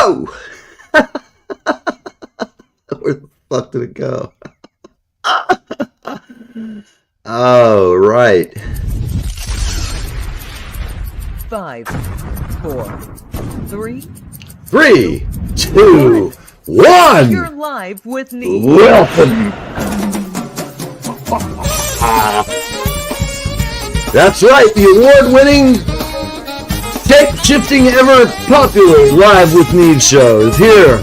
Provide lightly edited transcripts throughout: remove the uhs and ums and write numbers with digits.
Whoa! Where the fuck did it go? Oh, right. 5, 4, 3, Three, two, one. You're live with Neve. Welcome. That's right, the award-winning, shape-shifting, ever-popular Live with Neve show is here,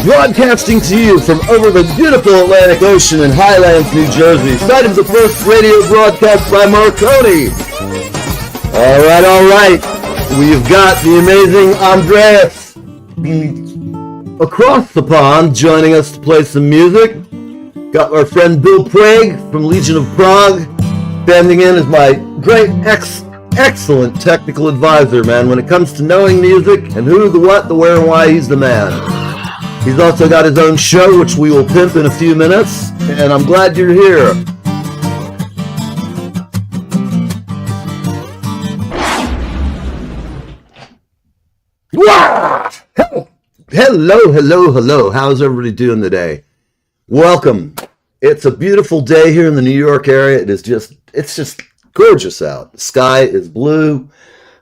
broadcasting to you from over the beautiful Atlantic Ocean in Highlands, New Jersey, site of the first radio broadcast by Marconi. All right. We've got the amazing Andreas across the pond joining us to play some music. Got our friend Bill Prague from Legion of Prague standing in as my great, excellent technical advisor, man. When it comes to knowing music and who, the what, the where, and why, he's the man. He's also got his own show, which we will pimp in a few minutes, and I'm glad you're here. Wow! Hello. How's everybody doing today? Welcome. It's a beautiful day here in the New York area. It's just gorgeous out. The sky is blue.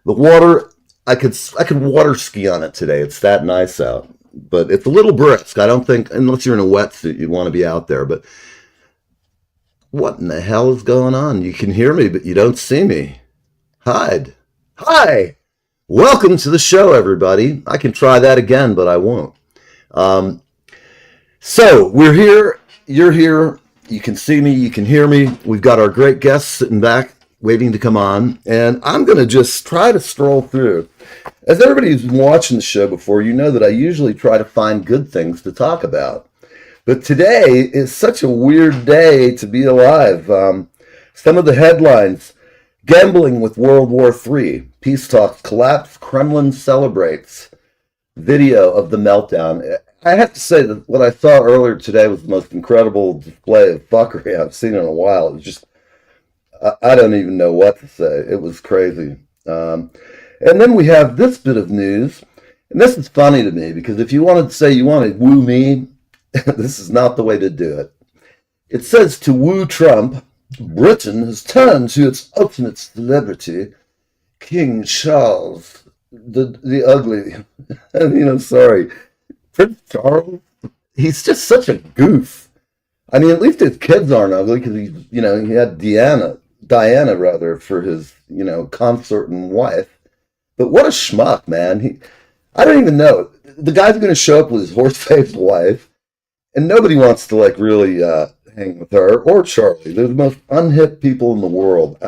The water, I could water ski on it today. It's that nice out. But it's a little brisk. I don't think, unless you're in a wetsuit, you want to be out there. But what in the hell is going on? You can hear me, but you don't see me. Hide. Hi. Welcome to the show, everybody. I can try that again, but I won't. So we're here. You're here. You can see me. You can hear me. We've got our great guests sitting back, waiting to come on. And I'm going to just try to stroll through. As everybody who's been watching the show before, you know that I usually try to find good things to talk about. But today is such a weird day to be alive. Some of the headlines: gambling with World War III, peace talks collapse, Kremlin celebrates, video of the meltdown. I have to say that what I saw earlier today was the most incredible display of fuckery I've seen in a while. It was just, I don't even know what to say. It was crazy. And then we have this bit of news, and this is funny to me, because if you wanted to say you want to woo me, this is not the way to do it. It says, to woo Trump, Britain has turned to its ultimate celebrity, King Charles, the ugly. Sorry. Prince Charles, he's just such a goof. I mean, at least his kids aren't ugly, because he had Diana for his, consort and wife. But what a schmuck, man. I don't even know. The guy's going to show up with his horse-faced wife, and nobody wants to, really hang with her or Charlie. They're the most unhip people in the world.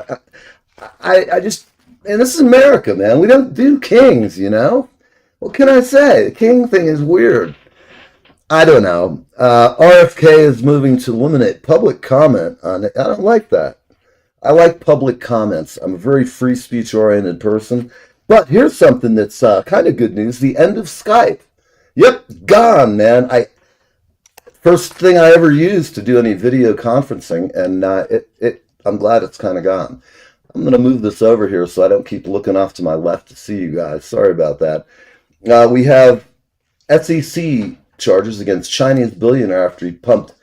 I just, and this is America, man. We don't do kings, What can I say? The king thing is weird. I don't know. RFK is moving to eliminate public comment on it. I don't like that. I like public comments. I'm a very free speech oriented person. But here's something that's kind of good news. The end of Skype. Yep, gone, man. First thing I ever used to do any video conferencing, and I'm glad it's kind of gone. I'm going to move this over here so I don't keep looking off to my left to see you guys. Sorry about that. We have SEC charges against Chinese billionaire after he pumped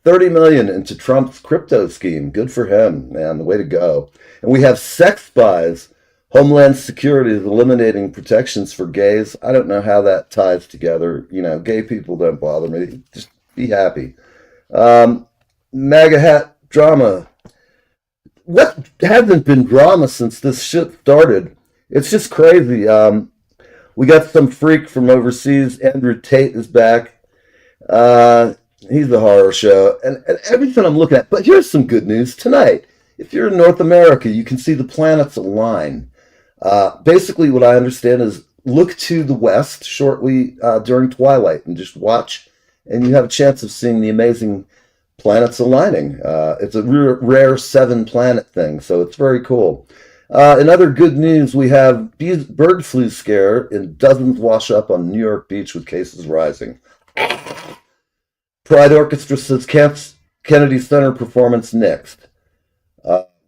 $30 million into Trump's crypto scheme. Good for him, man. The way to go. And we have sex spies. Homeland Security is eliminating protections for gays. I don't know how that ties together. Gay people don't bother me. Just be happy. MAGA hat drama. What hasn't been drama since this shit started? It's just crazy. We got some freak from overseas. Andrew Tate is back. He's the horror show. And everything I'm looking at. But here's some good news tonight. If you're in North America, you can see the planets align. Basically, what I understand is look to the west shortly during twilight and just watch, and you have a chance of seeing the amazing planets aligning. It's a rare 7-planet thing, so it's very cool. In other good news, we have bird flu scare, and dozens wash up on New York beach with cases rising. Pride Orchestra says Kennedy Center performance next.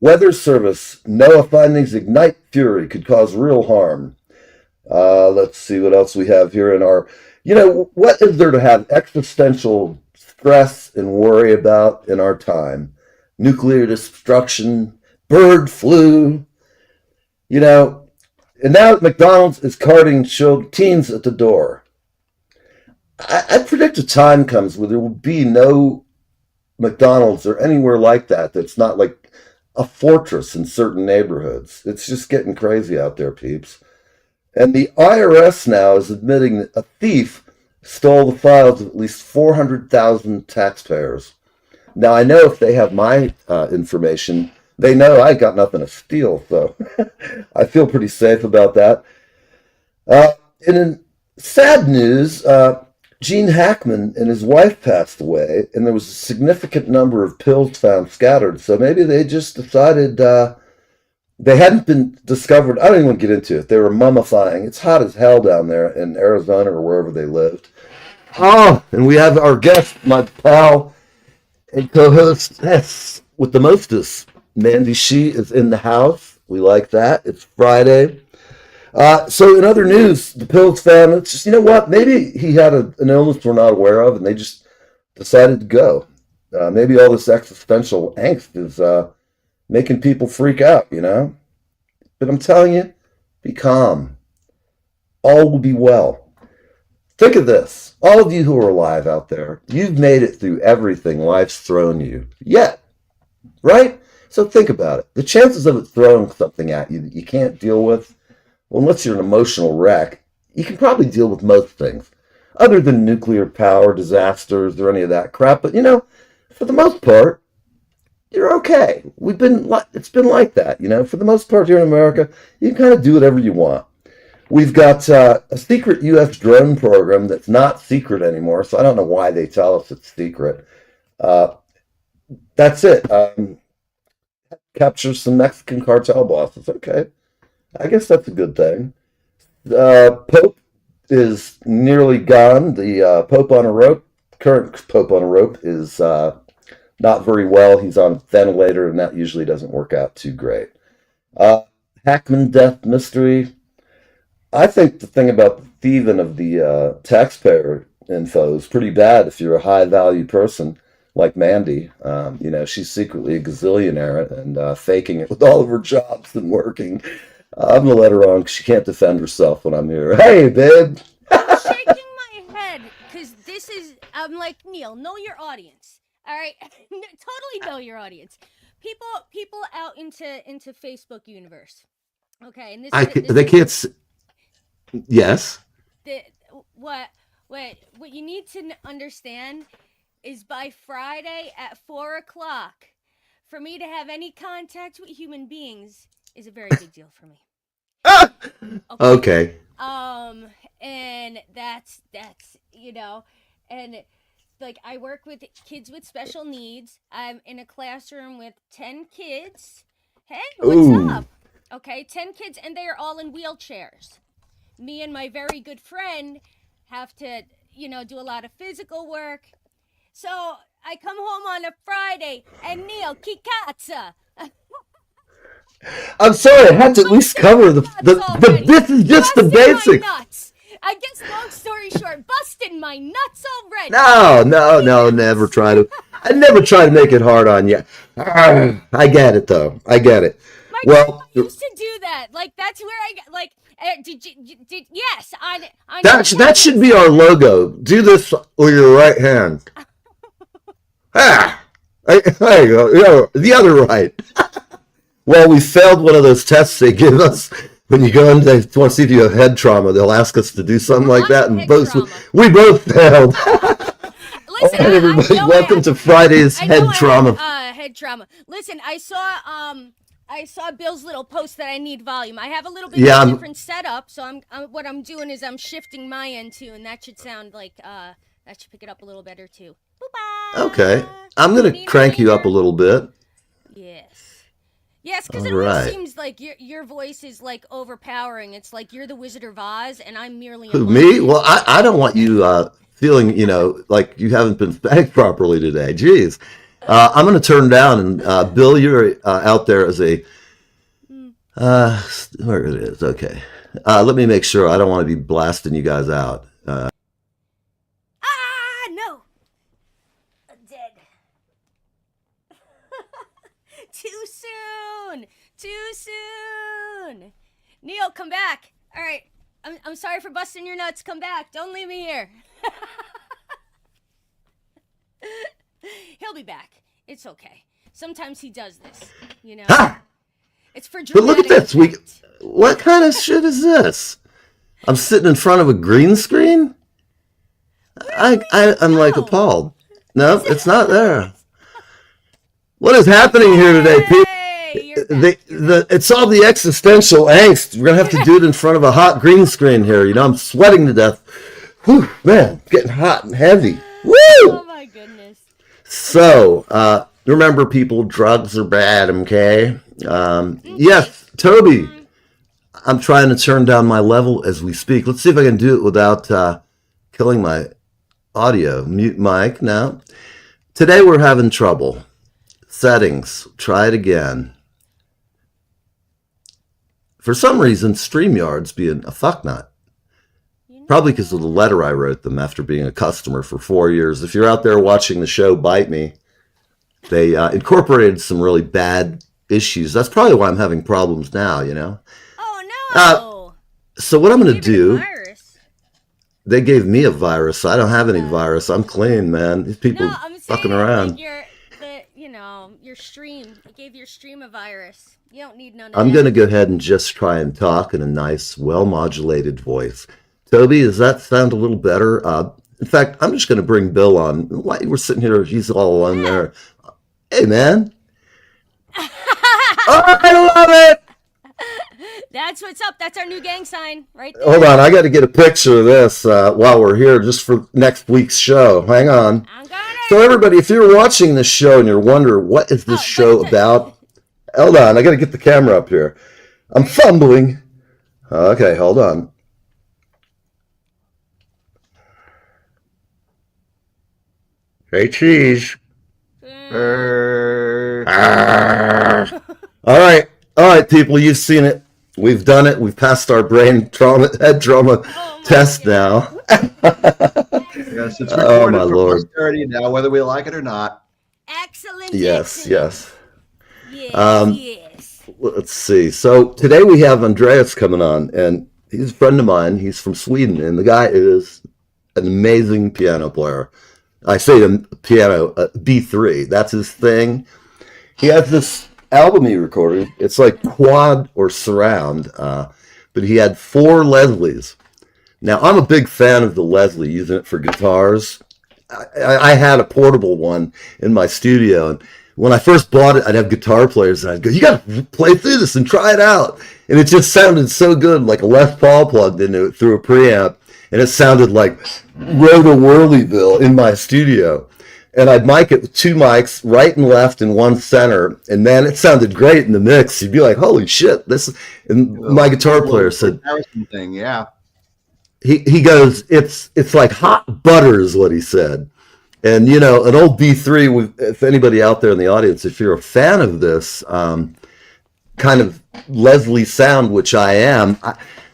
Weather Service, NOAA findings ignite fury, could cause real harm. Let's see what else we have here in our. What is there to have existential stress and worry about in our time? Nuclear destruction, bird flu, you know, and now McDonald's is carting teens at the door. I predict a time comes where there will be no McDonald's or anywhere like that that's not like a fortress in certain neighborhoods. It's just getting crazy out there, peeps. And the IRS now is admitting that a thief stole the files of at least 400,000 taxpayers. Now, I know if they have my information, they know I got nothing to steal, so I feel pretty safe about that. And in sad news, Gene Hackman and his wife passed away, and there was a significant number of pills found scattered, so maybe they just decided they hadn't been discovered. I don't even want to get into it. They were mummifying. It's hot as hell down there in Arizona or wherever they lived. Oh, and we have our guest, my pal and co-host, yes, with the mostest. Mandy She is in the house. We like that. It's Friday. So in other news, the Pills family, it's just, you know what? Maybe he had an illness we're not aware of, and they just decided to go. Maybe all this existential angst is making people freak out, But I'm telling you, be calm. All will be well. Think of this. All of you who are alive out there, you've made it through everything life's thrown you. Yet, right? So think about it. The chances of it throwing something at you that you can't deal with, well, unless you're an emotional wreck, you can probably deal with most things, other than nuclear power, disasters, or any of that crap. But, for the most part, you're okay. It's been like that, For the most part here in America, you can kind of do whatever you want. We've got a secret U.S. drone program that's not secret anymore, so I don't know why they tell us it's secret. That's it. Capture some Mexican cartel bosses. Okay. I guess that's a good thing. Pope is nearly gone. The Pope on a rope, current Pope on a rope, is not very well. He's on a ventilator, and that usually doesn't work out too great. Hackman death mystery. I think the thing about the thieving of the taxpayer info is pretty bad if you're a high-value person like Mandy. She's secretly a gazillionaire and faking it with all of her jobs and working. I'm going to let her on because she can't defend herself when I'm here. Hey, babe! I'm shaking my head because I'm like, Neil, know your audience. All right? Totally know your audience. People out into Facebook universe. Okay, and they can't. Yes. What you need to understand is by Friday at 4:00, for me to have any contact with human beings is a very big deal for me. Okay. And that's and like I work with kids with special needs. I'm in a classroom with 10 kids. Hey, what's up? Okay, 10 kids, and they are all in wheelchairs. Me and my very good friend have to, do a lot of physical work. So I come home on a Friday, and Neil, Kikatsa. I'm sorry, I had to at least cover the this is just the basics. Nuts. I guess, long story short, busting my nuts already. No, never try to. I never try to make it hard on you. I get it, though. I get it. My grandma used to do that. Like, that's where I got, like, yes, that should be our logo. Do this with your right hand. There you go. The other right. Well, we failed one of those tests they give us when you go in. They want to see if you have head trauma. They'll ask us to do something like that, and we both failed. Listen, all right, everybody, welcome to Friday's head trauma. Head trauma. Listen, I saw Bill's little post that I need volume. I have a little bit of a different setup, so what I'm doing is I'm shifting my end too, and that should sound like that should pick it up a little better too. Boo-bye. Okay, I'm gonna crank you up a little bit. Yes, because it always seems like your voice is like overpowering. It's like you're the Wizard of Oz, and I'm merely me. Well, I don't want you feeling like you haven't been spanked properly today. Jeez. I'm going to turn down, and Bill, you're out there as a, where it is, okay. Let me make sure. I don't want to be blasting you guys out. No. I'm dead. Too soon. Too soon. Neil, come back. All right. I'm sorry for busting your nuts. Come back. Don't leave me here. He'll be back. It's okay. Sometimes he does this, you know. Ha! It's for But look at dramatic this. effect. What kind of shit is this? I'm sitting in front of a green screen? I'm like appalled. No, it's not there. What is happening here today, people? Hey, you're back. It's all the existential angst. We're gonna have to do it in front of a hot green screen here. You know, I'm sweating to death. Whew, man, getting hot and heavy. Woo! Oh my goodness. So, remember, people, drugs are bad. Okay. Yes, Toby. I'm trying to turn down my level as we speak. Let's see if I can do it without killing my audio. Mute mic now. Today we're having trouble. Settings. Try it again. For some reason, StreamYard's being a fucknut. Probably because of the letter I wrote them after being a customer for 4 years. If you're out there watching the show, bite me. They incorporated some really bad issues. That's probably why I'm having problems now, you know? Oh no. So what I'm going to Gave it a do, virus. they gave me a virus. I don't have any virus. I'm clean, man. These people No, I'm fucking saying around. like your stream. It gave your stream a virus. You don't need none of I'm that. going to go ahead and just try and talk in a nice, well-modulated voice. Toby, does that sound a little better? In fact, I'm just going to bring Bill on. Why we're sitting here, he's all alone there. Hey, man. Oh, I love it. That's what's up. That's our new gang sign right there. Hold on, I got to get a picture of this while we're here just for next week's show. Hang on. I'm got it. So everybody, if you're watching this show and you're wondering what is this show about, hold on, I got to get the camera up here. I'm fumbling. Okay, hold on. Hey, cheese. All right, people, you've seen it. We've done it. We've passed our brain trauma, head trauma test now. Yes, it's recorded Oh, my for Lord. posterity now, whether we like it or not. Excellent. Yes, excellent. yes. Yes. Let's see. So today we have Andreas coming on, and he's a friend of mine. He's from Sweden, and the guy is an amazing piano player. I say the piano, B-3. That's his thing. He has this album he recorded. It's like quad or surround, but he had 4 Leslies. Now, I'm a big fan of the Leslie, using it for guitars. I had a portable one in my studio, and when I first bought it, I'd have guitar players, and I'd go, you got to play through this and try it out. And it just sounded so good, like a Les Paul plugged into it through a preamp, and it sounded like Roto Whirlyville in my studio. And I'd mic it with 2 mics, right and left and 1 center, and man, it sounded great in the mix. You'd be like, holy shit, this is... And my guitar player said, Thing, yeah. he goes, it's like hot butter is what he said. And, you know, an old B3, if anybody out there in the audience, if you're a fan of this kind of Leslie sound, which I am,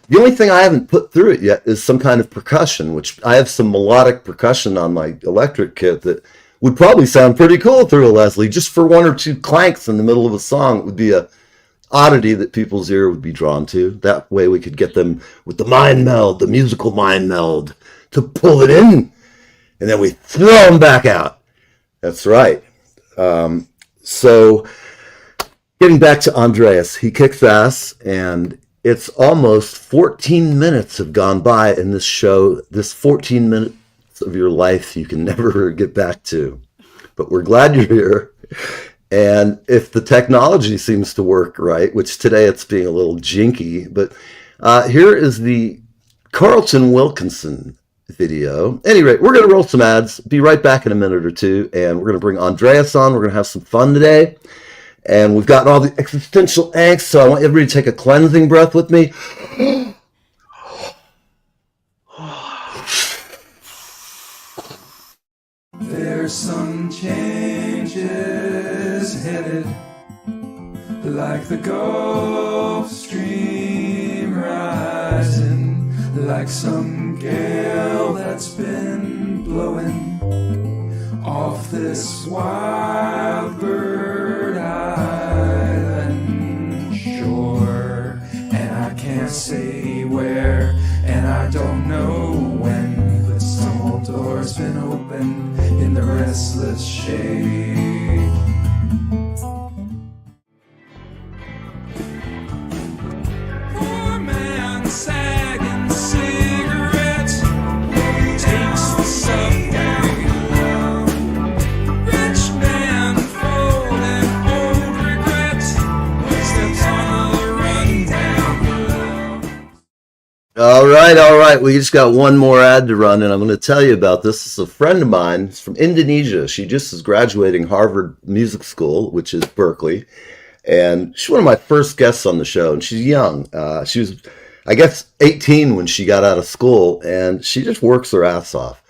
the only thing I haven't put through it yet is some kind of percussion, which I have some melodic percussion on my electric kit that would probably sound pretty cool through a Leslie. Just for 1 or 2 clanks in the middle of a song, it would be a oddity that people's ear would be drawn to. That way we could get them with the mind meld, the musical mind meld, to pull it in, and then we throw them back out. That's right. So getting back to Andreas, he kicks ass, and it's almost 14 minutes have gone by in this show. This 14 minutes of your life you can never get back to. But we're glad you're here. And if the technology seems to work right, which today it's being a little jinky, but here is the Carlton Wilkinson video. At any rate, we're going to roll some ads, be right back in a minute or two, and we're going to bring Andreas on. We're going to have some fun today. And we've gotten all the existential angst, so I want everybody to take a cleansing breath with me. There's some changes headed, like the Gulf Stream rise. like some gale that's been blowing off this wild bird island shore. And I can't say where, and I don't know when, but some old door's been opened in the restless shade. Poor man sagging cigarette takes the subway. Rich man folding old regret steps on the rundown. All right. We just got one more ad to run, and I'm going to tell you about this. This is a friend of mine. It's from Indonesia. She just is graduating Harvard Music School, which is Berkeley. And she's one of my first guests on the show, and she's young. She was, I guess, 18 when she got out of school, and she just works her ass off.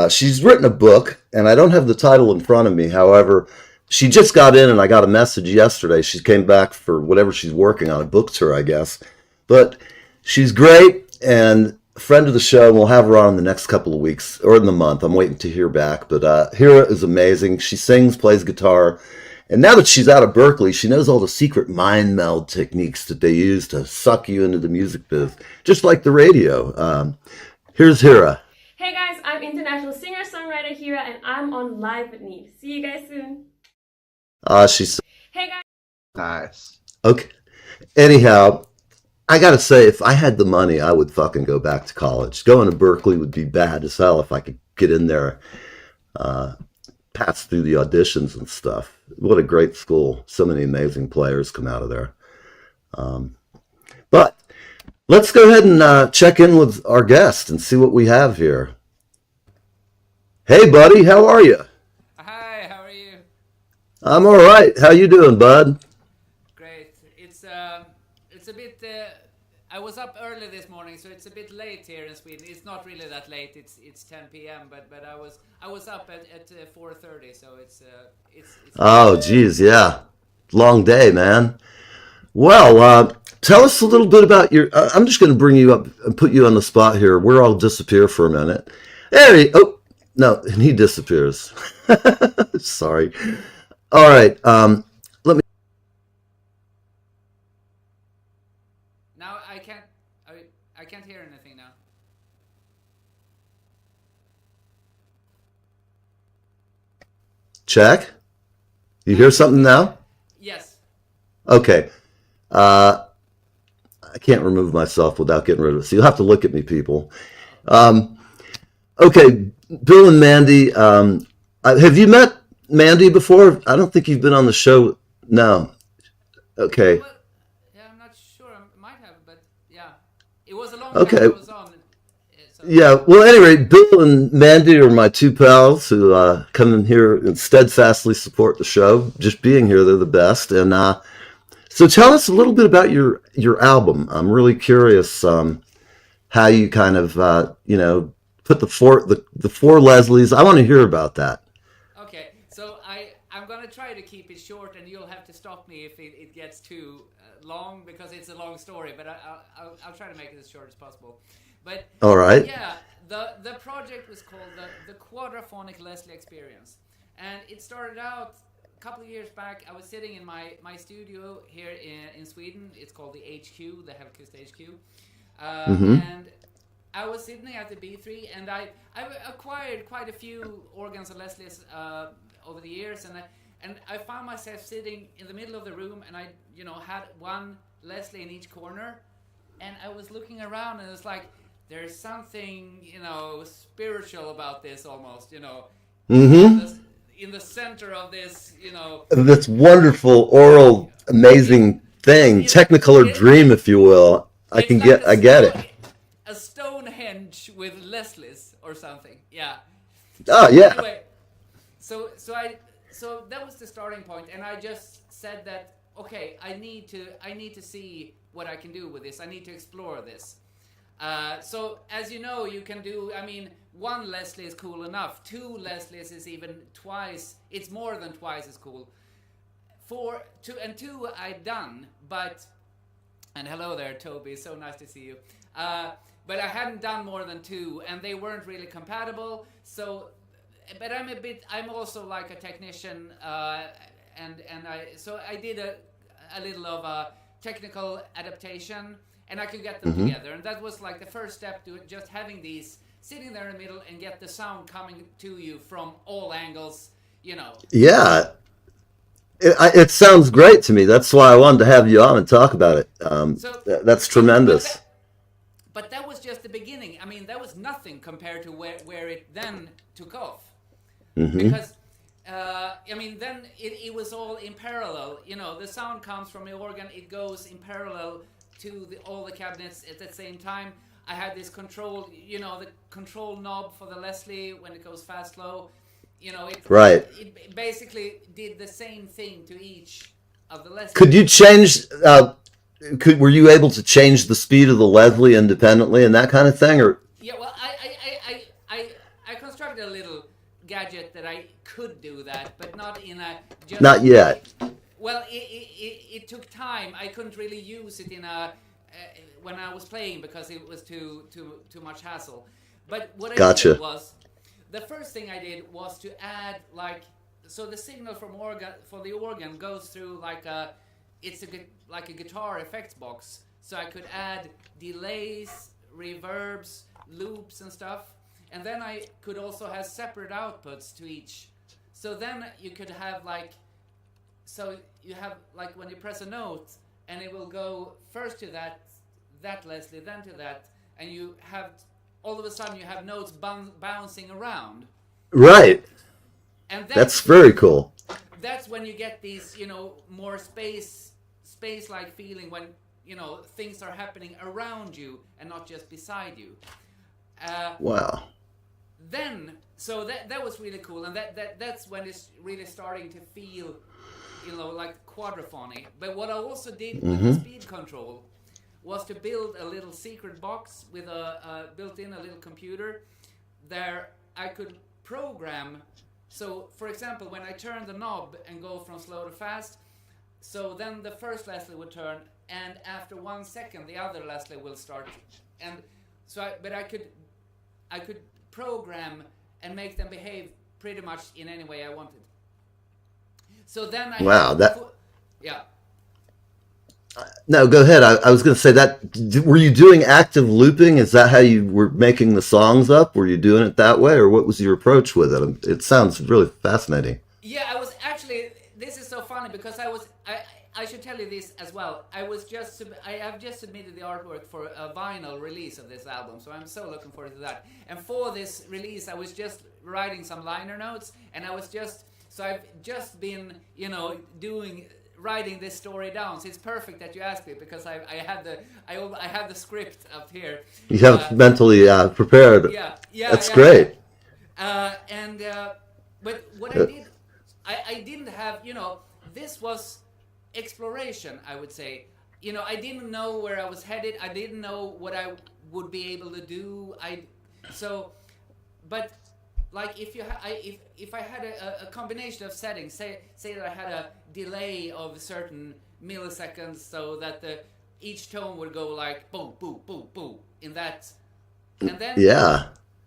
She's written a book, and I don't have the title in front of me. However, she just got in, and I got a message yesterday. She came back for whatever she's working on. It booked her, I guess. But she's great, and a friend of the show, and we'll have her on in the next couple of weeks, or in the month. I'm waiting to hear back. But Hira is amazing. She sings, plays guitar. And now that she's out of Berkeley, she knows all the secret mind meld techniques that they use to suck you into the music biz, just like the radio. Here's Hira. Hey guys, I'm international singer-songwriter Hira, and I'm on Live with Neve. See you guys soon. She's Hey guys. Nice. okay. Anyhow, I gotta say, if I had the money, I would fucking go back to college. Going to Berkeley would be bad as hell if I could get in there, pass through the auditions and stuff. What a great school. So many amazing players come out of there. But let's go ahead and check in with our guest and see what we have here. Hey, buddy, how are you? Hi, how are you? I'm all right. How you doing, bud? Great. It's a bit. I was up early this morning, so it's a bit late here in Sweden. It's not really that late. It's 10 p.m. But I was up at 4:30, so it's. Oh, geez, yeah. Long day, man. Well, tell us a little bit about your. I'm just going to bring you up and put you on the spot here. We're all disappear for a minute. There oh, no, and he disappears. Sorry. All right. Let me. Now I can't. I can't hear anything now. Check. You hear something now? Yes. Okay. I can't remove myself without getting rid of it. So you'll have to look at me, people. Okay, Bill and Mandy. Have you met Mandy before? I don't think you've been on the show. No. Okay. Well, yeah, I'm not sure. I might have, but yeah, it was a long Okay. time I was on. So. Yeah. Well, anyway, Bill and Mandy are my two pals who come in here and steadfastly support the show. Just being here, they're the best. And so tell us a little bit about your album. I'm really curious how you kind of put the four Leslies. I want to hear about that. Okay, so I'm gonna try to keep it short, and you'll have to stop me if it gets too long, because it's a long story. But I'll try to make it as short as possible. But All right. yeah, the project was called the Quadraphonic Leslie Experience, and it started out a couple of years back. I was sitting in my studio here in Sweden. It's called the HQ, the Helkvist HQ, and I was sitting at the B-3, and I acquired quite a few organs and Leslies over the years, and I found myself sitting in the middle of the room, and I had one Leslie in each corner, and I was looking around, and it was like, there's something spiritual about this almost, in the center of this, This wonderful oral, amazing thing, Technicolor dream, if you will. I get it. A Stonehenge with Leslies or something. Yeah. Oh yeah. Anyway, so that was the starting point, and I just said that okay, I need to see what I can do with this. I need to explore this. So as you know, you can do. I mean, one Leslie is cool enough. Two Leslies is even twice. It's more than twice as cool. Two I've done, but And hello there, Toby. So nice to see you. But I hadn't done more than 2, and they weren't really compatible. So, but I'm also like a technician, so I did a little of a technical adaptation, and I could get them together. And that was like the first step to just having these sitting there in the middle and get the sound coming to you from all angles, you know. Yeah. It sounds great to me. That's why I wanted to have you on and talk about it. That's tremendous. But that was just the beginning. I mean, that was nothing compared to where it then took off. Because, I mean, then it was all in parallel. You know, the sound comes from the organ. It goes in parallel to all the cabinets at the same time. I had this control, you know, the control knob for the Leslie when it goes fast, slow. You know, it basically did the same thing to each of the Leslie. Could you change? Were you able to change the speed of the Leslie independently and that kind of thing, or? Yeah, well, I constructed a little gadget that I could do that, but not in a. Not yet. Well, it took time. I couldn't really use it in a when I was playing because it was too much hassle. But what I did was. The first thing I did was to add so the signal from the organ goes through like a guitar effects box. So I could add delays, reverbs, loops and stuff. And then I could also have separate outputs to each. So then you could have you have when you press a note and it will go first to that Leslie, then to that, and you have all of a sudden you have notes bouncing around. Right. And that's very cool. That's when you get these, you know, more space-like feeling when, you know, things are happening around you and not just beside you. Wow. Then, so that was really cool, and that's when it's really starting to feel, you know, like quadraphony. But what I also did with the speed control was to build a little secret box with a built-in a little computer there I could program. So for example, when I turn the knob and go from slow to fast, so then the first Leslie would turn, and after 1 second the other Leslie will start. And so I could program and make them behave pretty much in any way I wanted. So then yeah. No, go ahead. I was going to say that. Were you doing active looping? Is that how you were making the songs up? Were you doing it that way, or what was your approach with it? It sounds really fascinating. Yeah, I was actually. This is so funny because I should tell you this as well. I have just submitted the artwork for a vinyl release of this album, so I'm so looking forward to that. And for this release, I was just writing some liner notes, and I've just been, you know, writing this story down. So it's perfect that you asked it because I had the script up here. You have it mentally prepared. Yeah, that's great. But what I did, I didn't have, you know, this was exploration, I would say. You know, I didn't know where I was headed. I didn't know what I would be able to do. But like if I had a combination of settings, say that I had a delay of certain milliseconds, so that each tone would go like boom, boom, boom, boom in that, and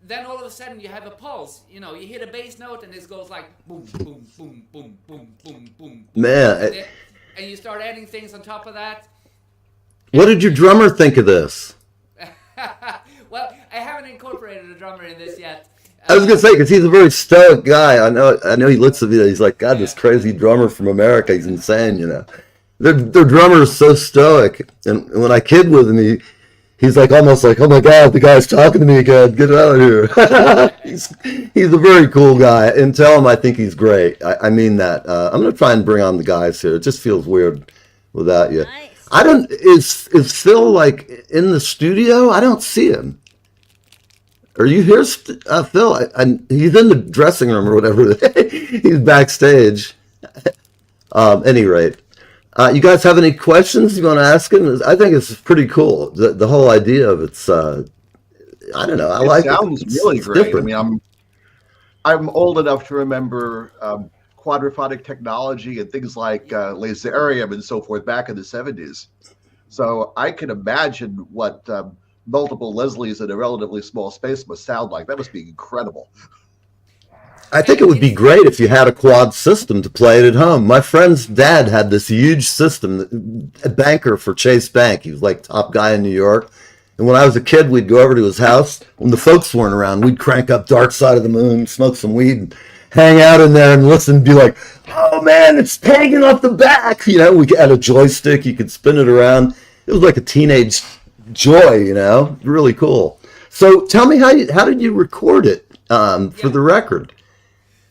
then all of a sudden you have a pulse. You know, you hit a bass note and it goes like boom, boom, boom, boom, boom, boom, boom. Man, and you start adding things on top of that. What did your drummer think of this? Well, I haven't incorporated a drummer in this yet. I was gonna say, because he's a very stoic guy. I know. He looks at me. He's like, God, this crazy drummer from America. He's insane. You know, their drummer is so stoic. And when I kid with him, he's like almost like, oh my God, the guy's talking to me again. Get out of here. he's a very cool guy. And tell him I think he's great. I mean that. I'm gonna try and bring on the guys here. It just feels weird without you. Nice. Is Phil like in the studio? I don't see him. Are you here, Phil? He's in the dressing room or whatever. He's backstage. Any rate, you guys have any questions you want to ask him? I think it's pretty cool. The whole idea of it's. I don't know. I like it. Sounds really great. Different. I mean, I'm old enough to remember quadraphonic technology and things like laserium and so forth back in the 70s. So I can imagine what multiple Leslies in a relatively small space must sound like. That must be incredible. I think it would be great if you had a quad system to play it at home. My friend's dad had this huge system, a banker for Chase Bank. He was like top guy in New York. And when I was a kid, we'd go over to his house. When the folks weren't around, we'd crank up Dark Side of the Moon, smoke some weed, and hang out in there and listen and be like, oh man, it's hanging off the back. You know, we had a joystick, you could spin it around. It was like a teenage joy, you know, really cool. So tell me, how did you record it for the record?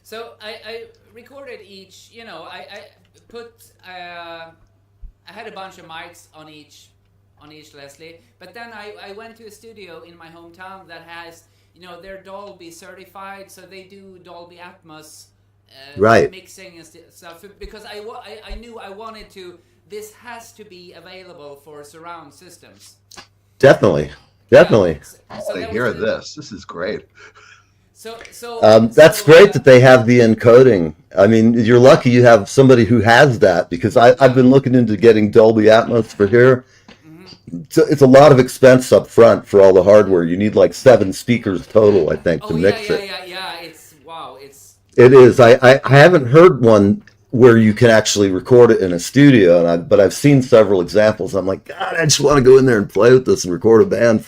So I recorded each, you know, I put, I had a bunch of mics on each Leslie, but then I went to a studio in my hometown that has, you know, they're Dolby certified, so they do Dolby Atmos right. mixing and stuff, because I knew I wanted to, this has to be available for surround systems. Definitely. So I hear this. This is great. That's great that they have the encoding. I mean, you're lucky you have somebody who has that, because I've been looking into getting Dolby Atmos for here. It's a lot of expense up front for all the hardware. You need like 7 speakers total, I think, to mix it. Yeah. It's wow. It is. I haven't heard one where you can actually record it in a studio, but I've seen several examples. I'm like, God, I just want to go in there and play with this and record a band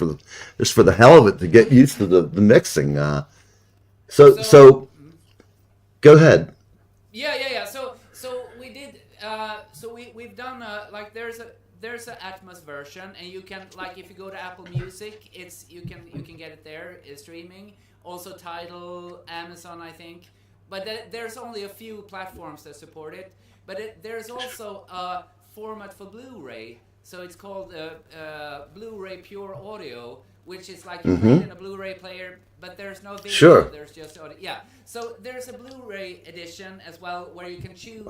just for the hell of it, to get used to the mixing. So go ahead. Yeah. So we did. So we've done like there's an Atmos version, and you can, like, if you go to Apple Music, you can get it there, streaming. Also Tidal, Amazon, I think. But there's only a few platforms that support it. But there's also a format for Blu-ray. So it's called Blu-ray Pure Audio, which is like you play it in a Blu-ray player, but there's no video. Sure. There's just audio. Yeah. So there's a Blu-ray edition as well, where you can choose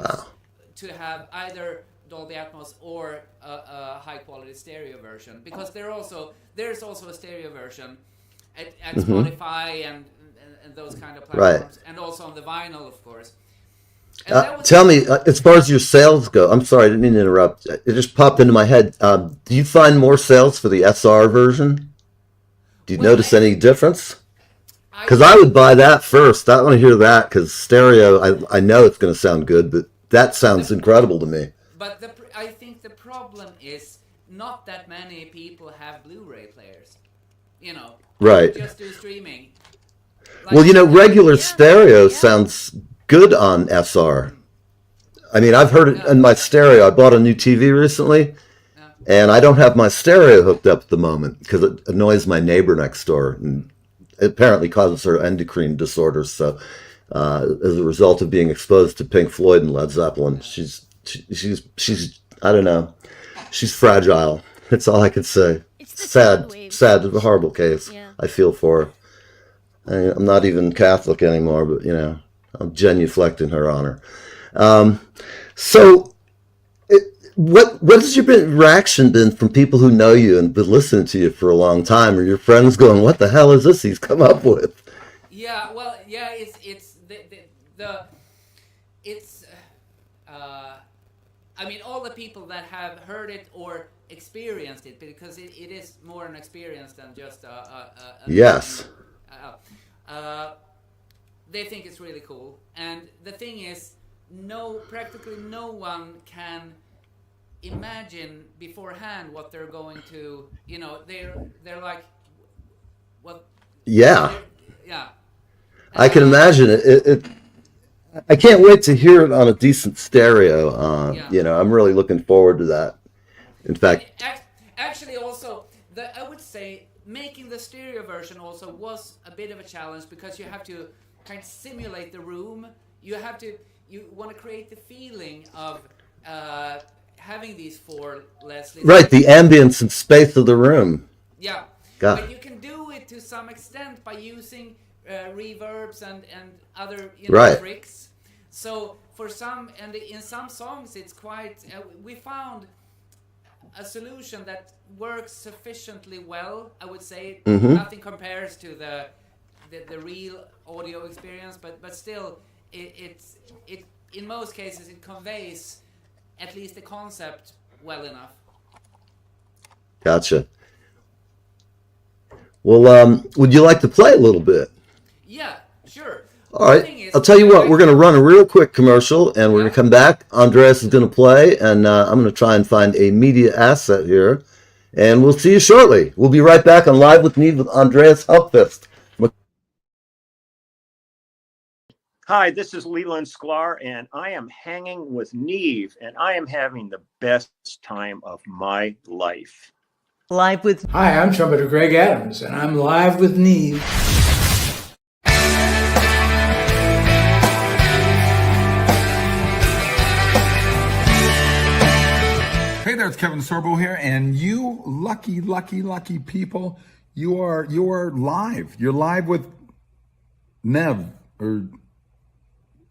to have either Dolby Atmos or a high-quality stereo version, because there's also a stereo version at Spotify and those kind of platforms, and also on the vinyl, of course. Tell me, as far as your sales go, I'm sorry, I didn't mean to interrupt. It just popped into my head. Do you find more sales for the SR version? Do you notice any difference? Because I would buy that first. I want to hear that, because stereo, I know it's going to sound good, but that sounds incredible to me. But I think the problem is not that many people have Blu-ray players. You know, right? Just do streaming. Well, you know, regular stereo sounds good on SR. I mean, I've heard it in my stereo. I bought a new TV recently, and I don't have my stereo hooked up at the moment because it annoys my neighbor next door, and it apparently causes her endocrine disorders. So, as a result of being exposed to Pink Floyd and Led Zeppelin, she's I don't know, she's fragile. That's all I can say. Sad, a horrible case. Yeah. I feel for her. I'm not even Catholic anymore, but, you know, I'm genuflect in her honor. What has your reaction been from people who know you and been listening to you for a long time, or your friends going, "What the hell is this he's come up with?" Yeah, well, yeah, it's I mean, all the people that have heard it or experienced it, because it is more an experience than just yes. They think it's really cool, and the thing is, practically no one can imagine beforehand what they're going to, you know, they're like, what? Yeah. Yeah. I can imagine it. I can't wait to hear it on a decent stereo. You know, I'm really looking forward to that. In fact, actually, also, I would say making the stereo version also was a bit of a challenge, because you have to kind of simulate the room. You want to create the feeling of having these 4 Leslies. Right, the ambience and space of the room. Yeah. God. But you can do it to some extent by using reverbs and other tricks. So for some, and in some songs, it's quite. We found a solution that works sufficiently well. I would say nothing compares to the real audio experience, but still, it in most cases it conveys at least the concept well enough. Gotcha. Well, would you like to play a little bit? Yeah, sure. All right. I'll tell you what, we're going to run a real quick commercial, and we're going to come back. Andreas is going to play, and I'm going to try and find a media asset here, and we'll see you shortly. We'll be right back on Live with Neve with Andreas Helkvist. Hi, this is Leland Sklar, and I am hanging with Neve, and I am having the best time of my life. Live with Hi, I'm trumpeter Greg Adams, and I'm live with Neve. Hey there, it's Kevin Sorbo here, and you lucky people, you're live. You're live with Neve or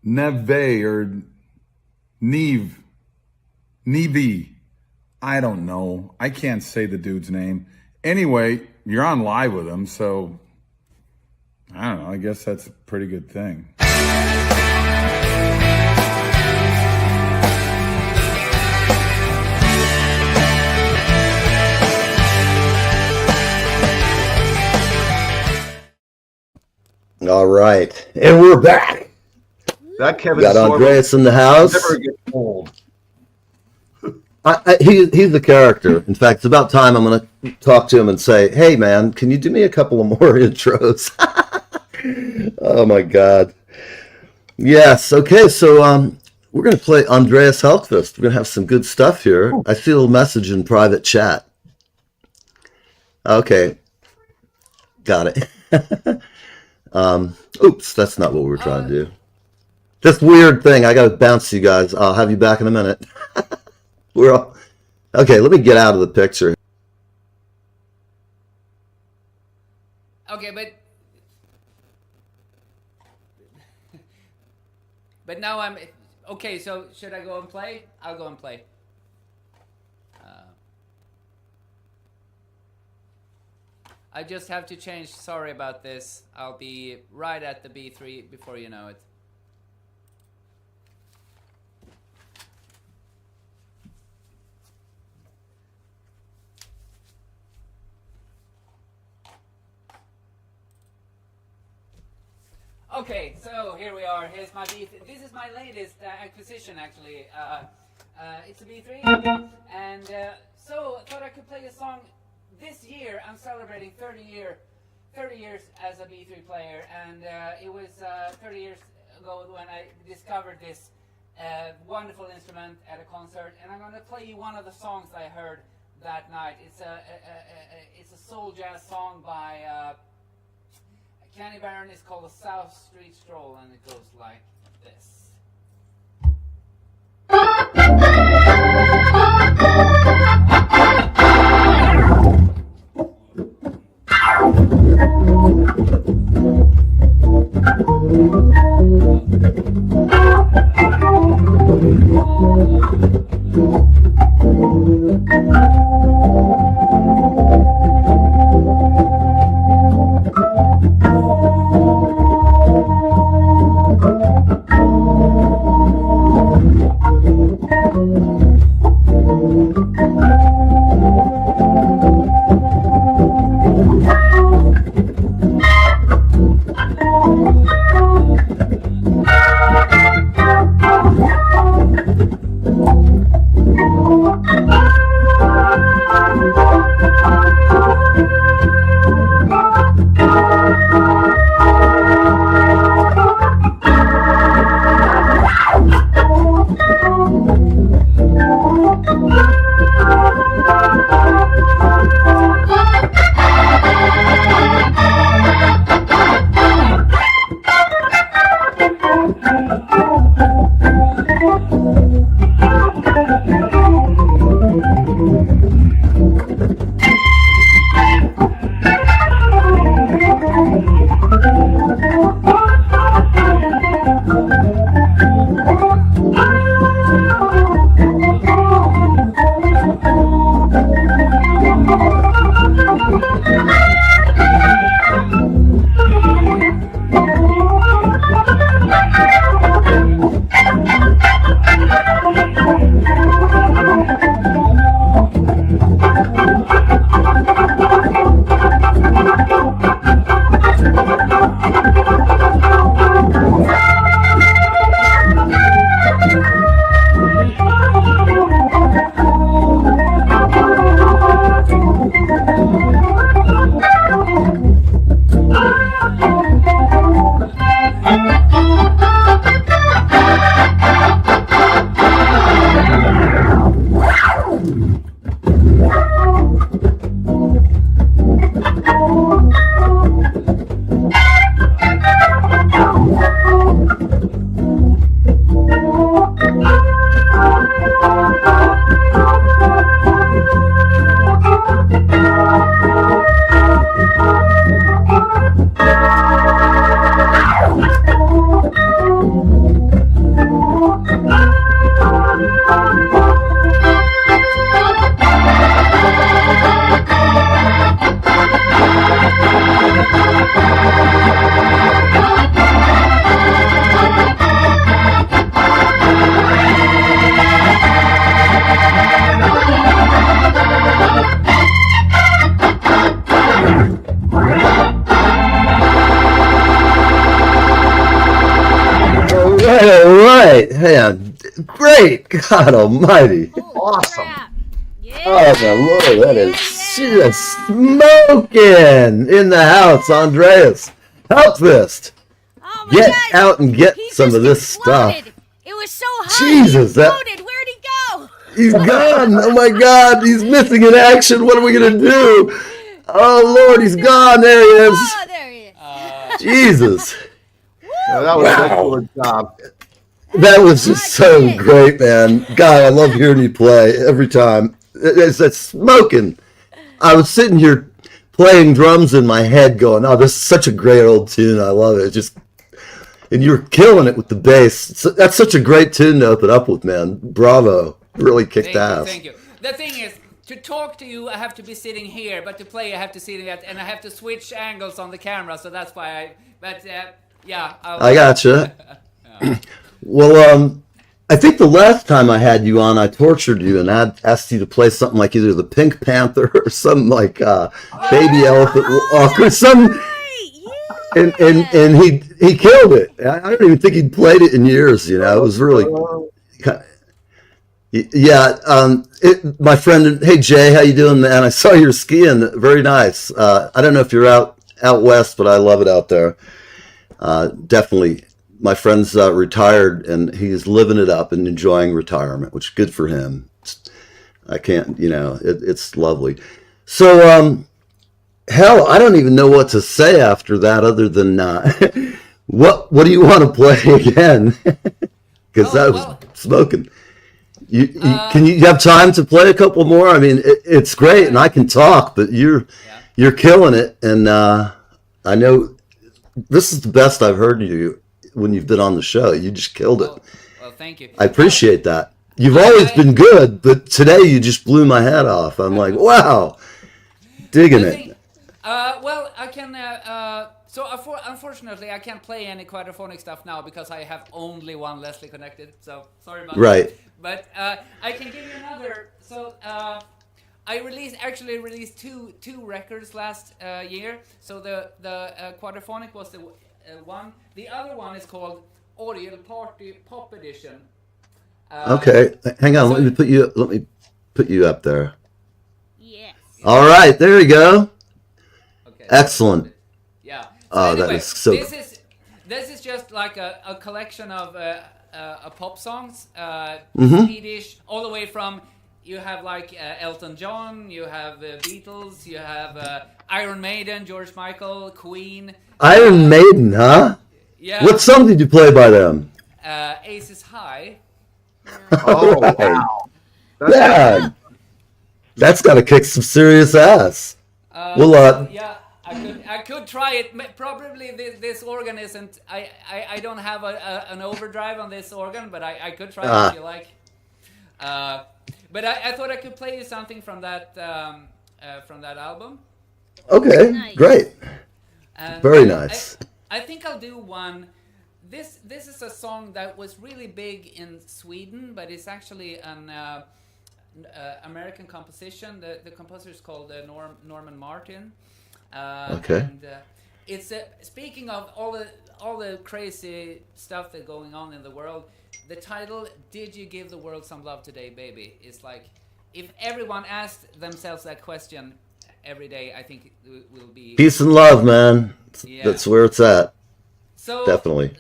Neve or Neve. I don't know. I can't say the dude's name. Anyway, you're on live with him, so I don't know. I guess that's a pretty good thing. All right. And we're back. That Kevin Got Sorbo Andreas in the house. never gets old. He's the character. In fact, it's about time I'm going to talk to him and say, hey, man, can you do me a couple of more intros? Oh, my God. Yes. Okay. So we're going to play Andreas Helkvist. We're going to have some good stuff here. I see a little message in private chat. Okay. Got it. Oops, that's not what we were trying to do. This weird thing. I got to bounce you guys. I'll have you back in a minute. We're all okay. Let me get out of the picture. Okay, but now I'm okay. So should I go and play? I'll go and play. I just have to change. Sorry about this. I'll be right at the B-3 before you know it. Okay, so here we are. Here's my B3. This is my latest acquisition, actually. It's a B3, and so I thought I could play a song. This year, I'm celebrating 30 years as a B3 player, and it was 30 years ago when I discovered this wonderful instrument at a concert. And I'm going to play you one of the songs I heard that night. It's a soul jazz song by Kenny Barron. It's called the South Street Stroll, and it goes like this. great. God almighty. Holy Awesome. crap. Yeah. Oh, my Lord, that is just smoking in the house, Andreas. Helkvist. Oh my Get God. out and get He some just of this exploded. stuff. It was so hot. Jesus, he that- exploded. Where'd he go? He's gone. Oh, my God. He's missing in action. What are we going to do? Oh, Lord, he's gone. There he is. Oh, there he is. Jesus. That was an Wow. excellent job. That was just so great, man. God, I love hearing you play every time. It's smoking. I was sitting here playing drums in my head going, oh, this is such a great old tune. I love it. It's just, and you're killing it with the bass. That's such a great tune to open up with, man. Bravo. Really kicked ass. Thank you. The thing is, to talk to you, I have to be sitting here, but to play, I have to sit at, and I have to switch angles on the camera, so that's why yeah. I gotcha. Well, I think the last time I had you on, I tortured you and I asked you to play something like either the Pink Panther or something like Baby Elephant Walk or some, and he killed it. I don't even think he'd played it in years. You know, it was really, yeah. My friend, hey Jay, how you doing, man? I saw you were skiing. Very nice. I don't know if you're out west, but I love it out there. Definitely. My friend's retired and he's living it up and enjoying retirement, which is good for him. I can't, it's lovely. So, hell, I don't even know what to say after that other than what do you want to play again? Because that was smoking. Can you have time to play a couple more? I mean, it's great and I can talk, but you're killing it. And I know this is the best I've heard you when you've been on the show. You just killed it. Well, thank you. I appreciate that. You've always been good, but today you just blew my head off. I'm like, wow, digging it. Well, I can. Unfortunately, I can't play any quadraphonic stuff now because I have only one Leslie connected. So sorry about Right. that. But I can give you another. So I actually released two records last year. So the quadraphonic was the one. The other one is called Audio Party Pop Edition. Okay, hang on. Let me put you up there. Yes. All right, there you go. Okay. Excellent. Yeah. So Oh, anyway, that is so. This is just like a collection of pop songs, Mhm. Swedish, all the way from. You have like Elton John, you have Beatles, you have Iron Maiden, George Michael, Queen. Iron Maiden, huh? Yeah. What song did you play by them? Aces High. Oh, Right. wow. Yeah. That's got to kick some serious ass. Well, Yeah, I could try it. Probably this organ isn't. I don't have an overdrive on this organ, but I could try it if you like. But I thought I could play you something from that album. Okay, Nice. great. And Very nice. I think I'll do one. This is a song that was really big in Sweden, but it's actually an American composition. The composer is called Norman Martin. Okay. And it's speaking of all the crazy stuff that's going on in the world. The title, "Did You Give the World Some Love Today, Baby?" is like, if everyone asked themselves that question every day, I think it will be... Peace and love, man. Yeah. That's where it's at. So, Definitely.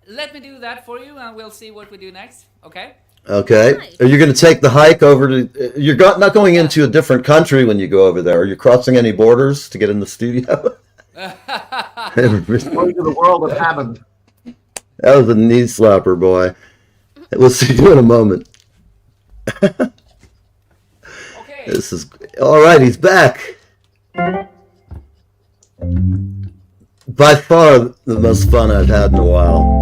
let me do that for you, and we'll see what we do next, okay? Okay. Nice. Are you going to take the hike over to... You're not going into a different country when you go over there. Are you crossing any borders to get in the studio? Going to the world of Hammond. That was a knee slapper, boy. We'll see you in a moment. Okay. This is... All right, he's back. By far the most fun I've had in a while.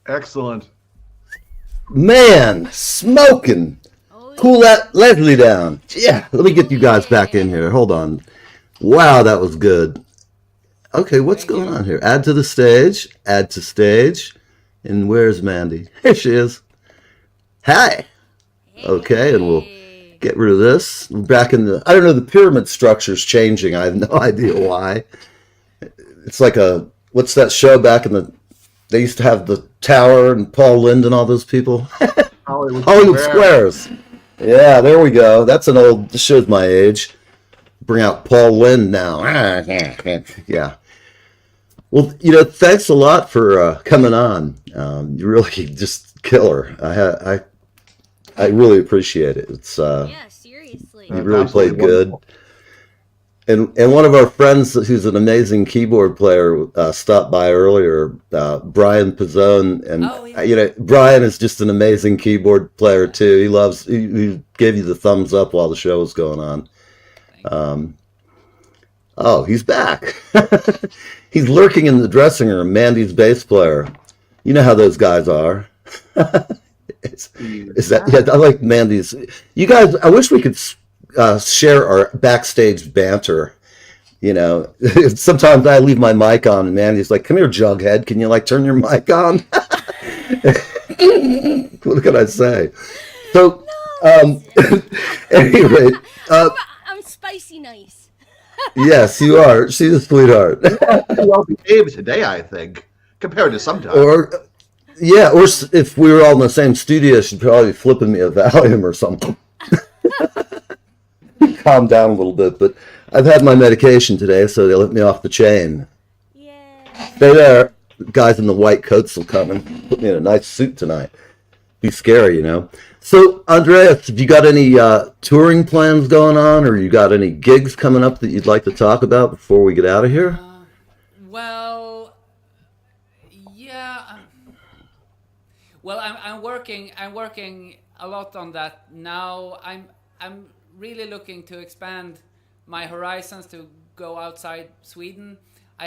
Excellent. Man, smoking. Cool that Leslie down. Yeah, let me get you guys back in here. Hold on. Wow, that was good. Okay, what's going on here? Add to the stage. Add to stage. And where's Mandy? Here she is. Hi. Okay, and we'll get rid of this. We're back in the, I don't know, the pyramid structure's changing. I have no idea why. It's like a, what's that show back in the, they used to have the Tower and Paul Lynde and all those people. Hollywood Squares. Yeah, there we go. That's an old, this shows my age. Bring out Paul Lynde now. Yeah. Well, you know, thanks a lot for coming on. You really just killer. I really appreciate it. It's yeah, seriously. you really played good. And one of our friends who's an amazing keyboard player stopped by earlier, Brian Pizzone, and you know, Brian is just an amazing keyboard player too. He gave you the thumbs up while the show was going on. Oh, he's back. He's lurking in the dressing room. Mandy's bass player. You know how those guys are. Is that? Yeah, I like Mandy's. You guys, I wish we could share our backstage banter. You know, sometimes I leave my mic on, and Mandy's like, "Come here, Jughead. Can you like turn your mic on?" What can I say? So, anyway, I'm spicy nice. yes, you are. She's a sweetheart. Well behaved today, I think, compared to sometimes. Or, yeah, or if we were all in the same studio, she'd probably be flipping me a Valium or something. Calm down a little bit, but I've had my medication today, so they let me off the chain. Yeah. Stay there. Guys in the white coats will come and put me in a nice suit tonight. Be scary, you know. So, Andreas, have you got any touring plans going on, or you got any gigs coming up that you'd like to talk about before we get out of here? Well, yeah. Well, I'm working a lot on that now. I'm really looking to expand my horizons to go outside Sweden. I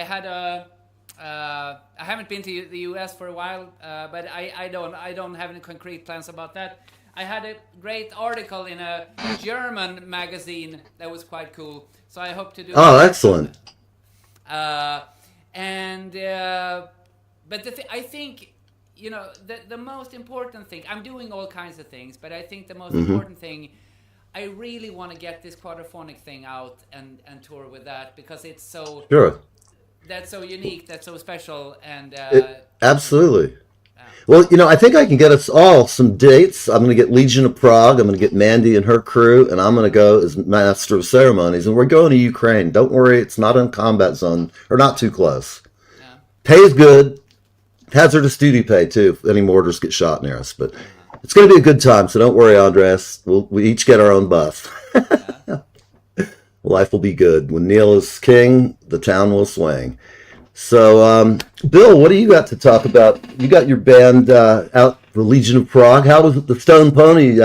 haven't been to the US for a while, but I don't have any concrete plans about that. I had a great article in a German magazine that was quite cool, so I hope to do. Oh, excellent. But I think, you know, the most important thing, I'm doing all kinds of things, but I think the most important thing, I really want to get this quadraphonic thing out and tour with that, because it's so Sure. That's so unique, that's so special, and Absolutely. Well, you know, I think I can get us all some dates. I'm going to get Legion of Prague. I'm going to get Mandy and her crew, and I'm going to go as Master of Ceremonies. And we're going to Ukraine. Don't worry, it's not in combat zone, or not too close. Yeah. Pay's good. Hazardous duty pay, too, if any mortars get shot near us. But it's going to be a good time, so don't worry, Andreas. We each get our own buff. Life will be good. When Neil is king, the town will swing. So, Bill, what do you got to talk about? You got your band out, the Legion of Prague. How was it? The Stone Pony?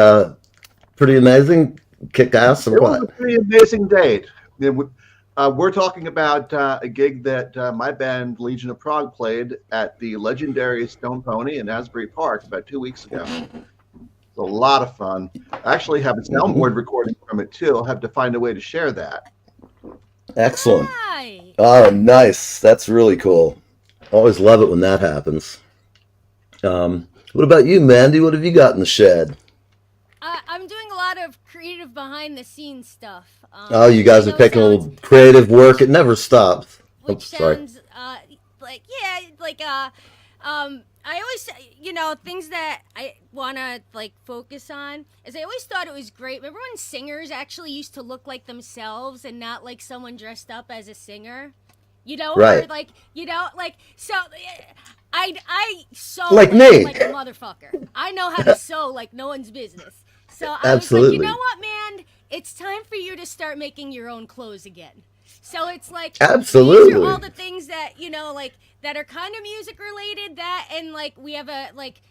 Pretty amazing? Kick ass or It was what? a pretty amazing date. We're talking about a gig that my band Legion of Prague played at the legendary Stone Pony in Asbury Park about 2 weeks ago. It's a lot of fun. I actually have a soundboard recording from it too. I'll have to find a way to share that. Excellent. Hi. Oh, nice. That's really cool. Always love it when that happens. What about you, Mandy? What have you got in the shed? I'm doing a lot of creative behind the scenes stuff. Oh, you guys I are know taking a sounds- little creative work. It never stops. which Oops, sorry. sounds I always, things that I want to focus on is I always thought it was great. Remember when singers actually used to look like themselves and not like someone dressed up as a singer? Right. Or so I sew Like me. like a motherfucker. I know how to sew like no one's business. So I Absolutely. was like, you know what, man? It's time for you to start making your own clothes again. So it's like Absolutely. these are all the things that that are kind of music related. That and we have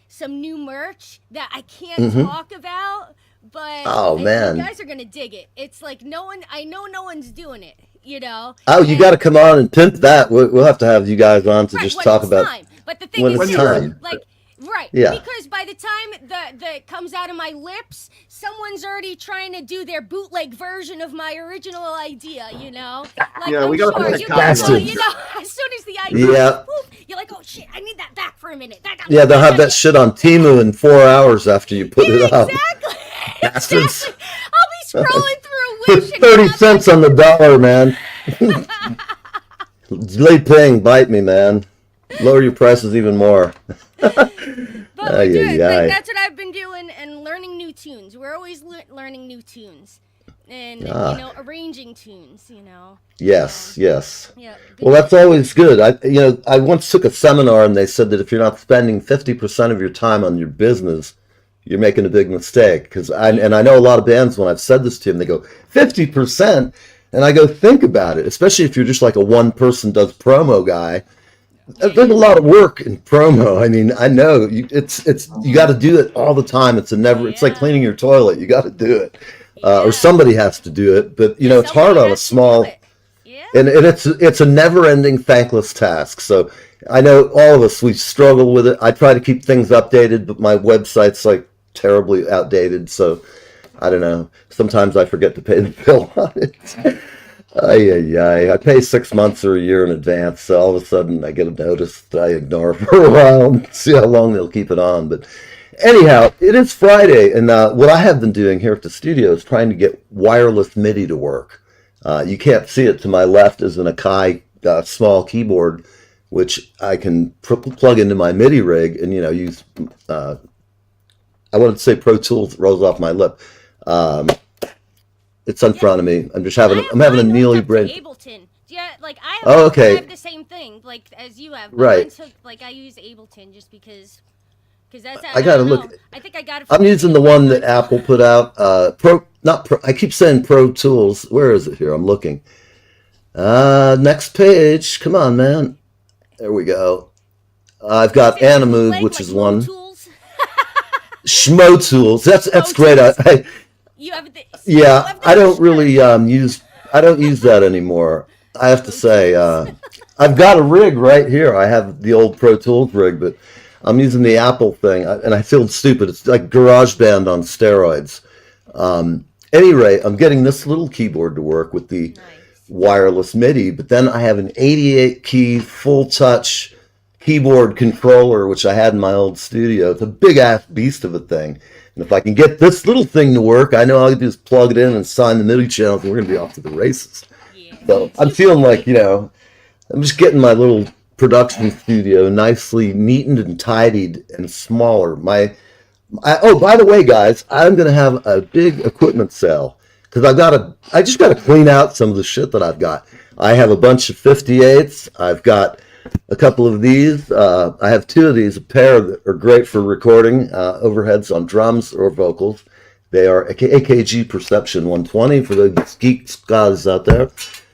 some new merch that I can't talk about, but Oh, man. you guys are gonna dig it. It's like I know no one's doing it. Oh, you got to come on and pimp that. We'll have to have you guys on to Right, just when talk it's about time. But the thing when is, it's is, time. right? Yeah. Because by the time the comes out of my lips, someone's already trying to do their bootleg version of my original idea. Yeah, we gotta protect you copyright. as soon as the idea, Yeah. you're like, oh shit, I need that back for a minute. Yeah, they'll have that shit on Temu in 4 hours after you put it up. Exactly. Bastards. Exactly. I'll be scrolling through For Wish and 30 have, cents on the dollar, man. Late paying, bite me, man. Lower your prices even more. But Ay, we're doing, ay, ay. that's what I've been doing and learning new tunes. We're always learning new tunes and arranging tunes. Yes, yes. Yeah. Well, that's always good. I once took a seminar and they said that if you're not spending 50% of your time on your business, you're making a big mistake. I know a lot of bands, when I've said this to them, they go, 50%? And I go, think about it, especially if you're just like a one-person does promo guy. There's a lot of work in promo. I mean, I know you got to do it all the time. It's like cleaning your toilet. You got to do it, or somebody has to do it. But it's hard on a small, and it's a never-ending, thankless task. So I know all of us, we struggle with it. I try to keep things updated, but my website's like terribly outdated. So I don't know. Sometimes I forget to pay the bill on it. I pay 6 months or a year in advance, so all of a sudden I get a notice that I ignore for a while and see how long they'll keep it on. But anyhow, it is Friday, and what I have been doing here at the studio is trying to get wireless MIDI to work. You can't see it. To my left is an Akai small keyboard, which I can plug into my MIDI rig and use. I wanted to say Pro Tools, it rolls off my lip. It's in front of me. I'm having a Neely brain. Ableton. Yeah, I have, Oh, okay. I have the same thing, as you have. But Right. I use Ableton just because that's. I gotta look. I think I got it. I'm using the one that Apple put out. I keep saying Pro Tools. Where is it here? I'm looking. Next page. Come on, man. There we go. I've got Animove, which is one. Tools. Schmo Tools. That's great. You have the. Yeah, I don't really use that anymore. I have to say, I've got a rig right here. I have the old Pro Tools rig, but I'm using the Apple thing, and I feel stupid. It's like GarageBand on steroids. Any rate, I'm getting this little keyboard to work with the wireless MIDI, but then I have an 88-key full-touch keyboard controller, which I had in my old studio. It's a big-ass beast of a thing. And if I can get this little thing to work, I know all I can do is plug it in and sign the MIDI channels, and we're going to be off to the races. Yeah. So I'm feeling like, I'm just getting my little production studio nicely neatened and tidied and smaller. By the way, guys, I'm going to have a big equipment sale because I just got to clean out some of the shit that I've got. I have a bunch of 58s. I've got a couple of these. I have 2 of these, a pair that are great for recording overheads on drums or vocals. They are AKG Perception 120 for the geeks guys out there.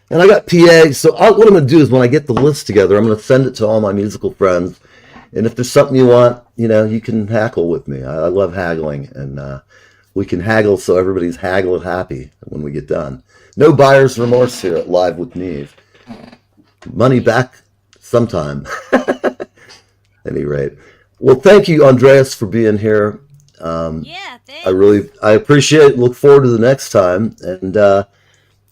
And I got PA. So what I'm going to do is when I get the list together, I'm going to send it to all my musical friends. And if there's something you want, you can hackle with me. I love haggling, and we can haggle so everybody's haggle happy when we get done. No buyer's remorse here at Live with Neve. Money back sometime. At any rate. Well, thank you, Andreas, for being here. Yeah, thanks. I appreciate it. Look forward to the next time. And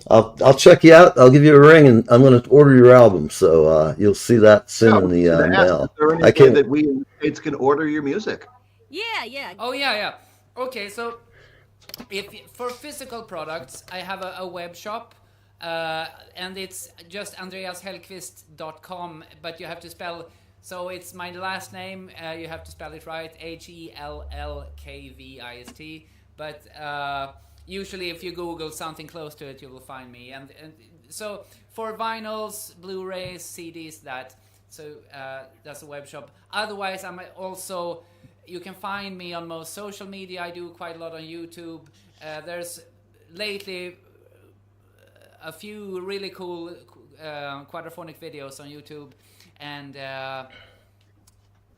I'll check you out. I'll give you a ring, and I'm going to order your album. So you'll see that soon in the mail. Is there any way that we in the States can order your music? Yeah. Oh yeah. Okay, so if for physical products, I have a web shop, and it's just andreashelkvist.com, but you have to spell. So it's my last name. You have to spell it right, HELLKVIST. But usually, if you Google something close to it, you will find me. And so for vinyls, Blu-rays, CDs, that's a web shop. Otherwise, I'm also. You can find me on most social media. I do quite a lot on YouTube. There's lately a few really cool quadraphonic videos on YouTube, and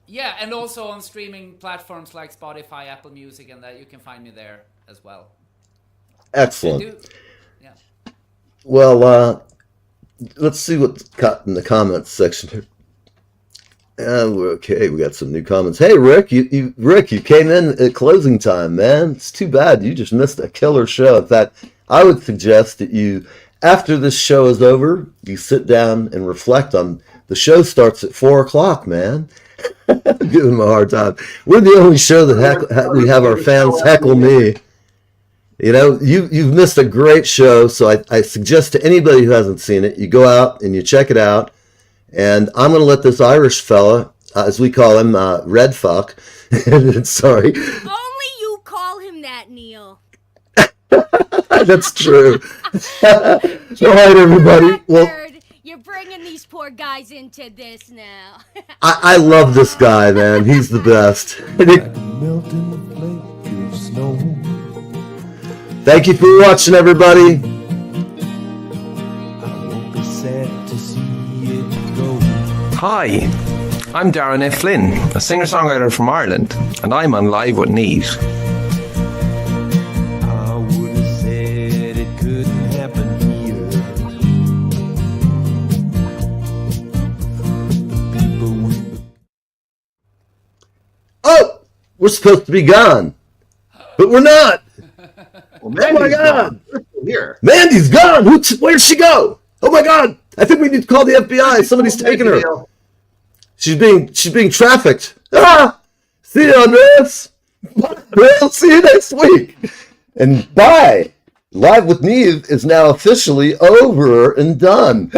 and also on streaming platforms like Spotify, Apple Music, and that you can find me there as well. Excellent. Well, let's see what's got in the comments section here. Okay, we got some new comments. Hey, Rick, you came in at closing time, man. It's too bad you just missed a killer show. In fact, I would suggest that you, after this show is over, you sit down and reflect on the show. Starts at 4:00, man. I'm giving him a hard time. We're the only show that we have our fans heckle me. You've missed a great show, so I suggest to anybody who hasn't seen it, you go out and you check it out. And I'm going to let this Irish fella, as we call him, Red Fuck. Sorry. Only you call him that, Neil. That's true. All right, everybody. Well, you're bringing these poor guys into this now. I love this guy, man. He's the best. Thank you for watching, everybody. Hi, I'm Darren F. Flynn, a singer-songwriter from Ireland, and I'm on Live with Neve. I would have said it couldn't happen here. Oh, we're supposed to be gone, but we're not. Well, oh my God! Here, Mandy's gone. Where'd she go? Oh my God! I think we need to call the FBI. Somebody's taking her. She's being trafficked. Ah! See you, Andreas. We'll see you next week. And bye. Live with Neve is now officially over and done.